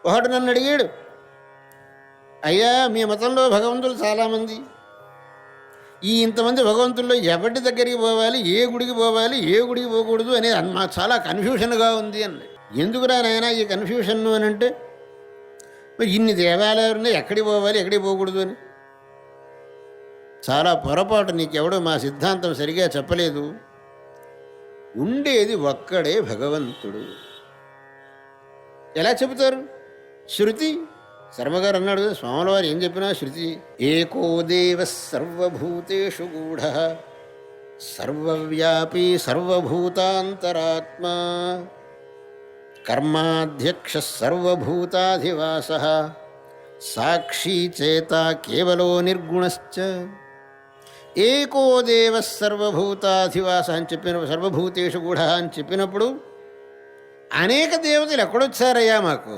ఒకడు నన్ను అడిగాడు, అయ్యా మీ మతంలో భగవంతులు చాలామంది, ఈ ఇంతమంది భగవంతుల్లో ఎవరి దగ్గరికి పోవాలి, ఏ గుడికి పోవాలి, ఏ గుడికి పోకూడదు అనేది మాకు చాలా కన్ఫ్యూషన్గా ఉంది అన్నాడు. ఎందుకురా నాయనా ఈ కన్ఫ్యూషన్ అని అంటే, మరి ఇన్ని దేవాలయాలు ఉన్నాయి, ఎక్కడికి పోవాలి ఎక్కడికి పోకూడదు అని. చాలా పొరపాటు, నీకెవడో మా సిద్ధాంతం సరిగా చెప్పలేదు. ఉండేది ఒక్కడే భగవంతుడు. ఎలా చెబుతారు? శృతి. శర్మగారు అన్నాడు కదా, స్వాముల వారు ఏం చెప్పినా శృతి. ఏకో దేవ సర్వభూతేషు గూఢ సర్వవ్యాపీ సర్వభూతాంతరాత్మా కర్మాధ్యక్ష సర్వభూతాధివాస సాక్షీ చేత కేవలో నిర్గుణశ్చ. ఏకో దేవ సర్వభూతాధివాస అని చెప్పినప్పుడు, సర్వభూతేషు గూఢ అని చెప్పినప్పుడు అనేక దేవతలు ఎక్కడొచ్చారయ్యా మాకు?